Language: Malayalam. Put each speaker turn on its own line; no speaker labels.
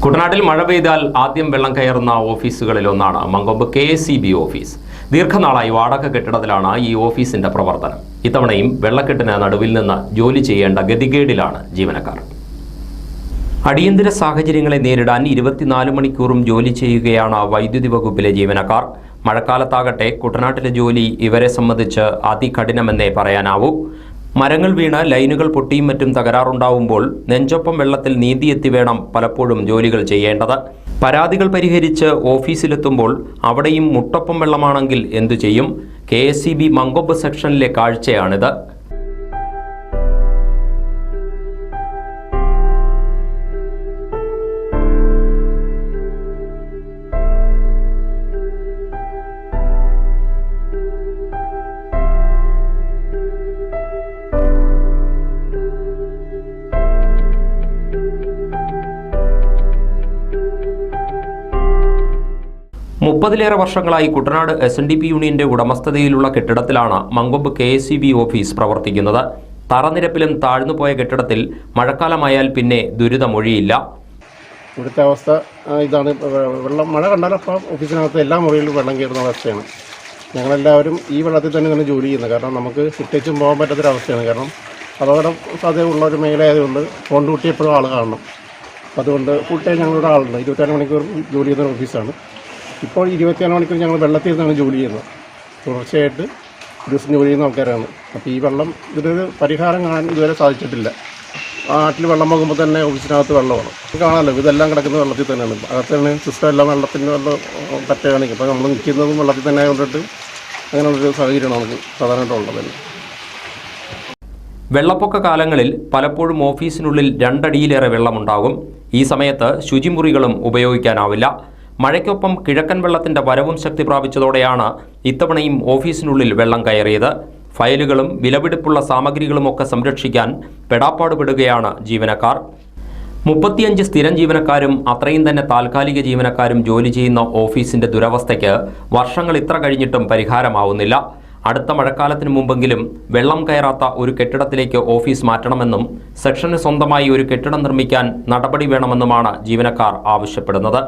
കുട്ടനാട്ടിൽ മഴ പെയ്താൽ ആദ്യം വെള്ളം കയറുന്ന ഓഫീസുകളിലൊന്നാണ് മങ്കൊമ്പ് KSEB ഓഫീസ്. ദീർഘനാളായി വാടക കെട്ടിടത്തിലാണ് ഈ ഓഫീസിന്റെ പ്രവർത്തനം. ഇത്തവണയും വെള്ളക്കെട്ടിന് നടുവിൽ നിന്ന് ജോലി ചെയ്യേണ്ട ഗതികേടിലാണ് ജീവനക്കാർ. അടിയന്തര സാഹചര്യങ്ങളെ നേരിടാൻ 24 മണിക്കൂറും ജോലി ചെയ്യുകയാണ് വൈദ്യുതി വകുപ്പിലെ ജീവനക്കാർ. മഴക്കാലത്താകട്ടെ കുട്ടനാട്ടിലെ ജോലി ഇവരെ സംബന്ധിച്ച് അതികഠിനമെന്നേ പറയാനാവൂ. മരങ്ങൾ വീണ് ലൈനുകൾ പൊട്ടിയും മറ്റും തകരാറുണ്ടാവുമ്പോൾ നെഞ്ചൊപ്പം വെള്ളത്തിൽ നീന്തിയെത്തി വേണം പലപ്പോഴും ജോലികൾ ചെയ്യേണ്ടത്. പരാതികൾ പരിഹരിച്ച് ഓഫീസിലെത്തുമ്പോൾ അവിടെയും മുട്ടൊപ്പം വെള്ളമാണെങ്കിൽ എന്തു ചെയ്യും? KSEB മങ്കൊമ്പ് സെക്ഷനിലെ കാഴ്ചയാണിത്. മുപ്പതിലേറെ വർഷങ്ങളായി കുട്ടനാട് SNDP യൂണിയന്റെ ഉടമസ്ഥതയിലുള്ള കെട്ടിടത്തിലാണ് മങ്കൊമ്പ് KSEB ഓഫീസ് പ്രവർത്തിക്കുന്നത്. തറനിരപ്പിലും താഴ്ന്നുപോയ കെട്ടിടത്തിൽ മഴക്കാലമായാൽ പിന്നെ ദുരിതമൊഴിയില്ല.
ഇവിടുത്തെ അവസ്ഥ ഇതാണ്. മഴ കണ്ടാലപ്പോൾ ഓഫീസിനകത്ത് എല്ലാ മുറിയിലും വെള്ളം കയറുന്ന അവസ്ഥയാണ്. ഞങ്ങളെല്ലാവരും ഈ വെള്ളത്തിൽ തന്നെ ജോലി ചെയ്യുന്നത്. കാരണം നമുക്ക് ഇട്ടേച്ചും പോകാൻ പറ്റാത്തൊരവസ്ഥയാണ്. കാരണം അപകടം സാധ്യതയുള്ള ഒരു മേഖലയായതുകൊണ്ട് ഫോൺ ഡ്യൂട്ടി എപ്പോഴും ആൾ കാണണം. അതുകൊണ്ട് ഫുൾ ടൈം ഞങ്ങളുടെ ആളുണ്ട്. 24 മണിക്കൂർ ജോലി ചെയ്യുന്ന ഓഫീസാണ്. ഇപ്പോൾ 24 മണിക്കൂർ ഞങ്ങൾ വെള്ളത്തിൽ നിന്നാണ് ജോലി ചെയ്യുന്നത്. തുടർച്ചയായിട്ട് ദിവസം ജോലി ചെയ്യുന്ന ആൾക്കാരാണ്. അപ്പോൾ ഈ വെള്ളം ഇതിനൊരു പരിഹാരം കാണാൻ ഇതുവരെ സാധിച്ചിട്ടില്ല. നാട്ടിൽ വെള്ളം പോകുമ്പോൾ തന്നെ ഓഫീസിനകത്ത് വെള്ളമാണ് കാണാമല്ലോ. ഇതെല്ലാം കിടക്കുന്ന വെള്ളത്തിൽ തന്നെയാണ്. അകത്താണ് സിസ്റ്റം എല്ലാം വെള്ളത്തിൻ്റെ വെള്ളം പറ്റുകയാണെങ്കിൽ ഇപ്പോൾ നമ്മൾ നിൽക്കുന്നതും വെള്ളത്തിൽ തന്നെ ആയതുകൊണ്ടിട്ട് അങ്ങനെയുള്ളൊരു സാഹചര്യമാണ് നമുക്ക് സാധാരണയായിട്ടുള്ളത് തന്നെ.
വെള്ളപ്പൊക്ക കാലങ്ങളിൽ പലപ്പോഴും ഓഫീസിനുള്ളിൽ 2 അടിയിലേറെ വെള്ളമുണ്ടാകും. ഈ സമയത്ത് ശുചിമുറികളും ഉപയോഗിക്കാനാവില്ല. മഴയ്ക്കൊപ്പം കിഴക്കൻ വെള്ളത്തിന്റെ വരവും ശക്തി പ്രാപിച്ചതോടെയാണ് ഇത്തവണയും ഓഫീസിനുള്ളിൽ വെള്ളം കയറിയത്. ഫയലുകളും വിലപിടിപ്പുള്ള സാമഗ്രികളുമൊക്കെ സംരക്ഷിക്കാൻ പെടാപ്പാടുപെടുകയാണ് ജീവനക്കാർ. 35 സ്ഥിരം ജീവനക്കാരും അത്രയും തന്നെ താൽക്കാലിക ജീവനക്കാരും ജോലി ചെയ്യുന്ന ഓഫീസിന്റെ ദുരവസ്ഥയ്ക്ക് വർഷങ്ങൾ ഇത്ര കഴിഞ്ഞിട്ടും പരിഹാരമാവുന്നില്ല. അടുത്ത മഴക്കാലത്തിന് മുമ്പെങ്കിലും വെള്ളം കയറാത്ത ഒരു കെട്ടിടത്തിലേക്ക് ഓഫീസ് മാറ്റണമെന്നും സെക്ഷന് സ്വന്തമായി ഒരു കെട്ടിടം നിർമ്മിക്കാൻ നടപടി വേണമെന്നുമാണ് ജീവനക്കാർ ആവശ്യപ്പെടുന്നത്.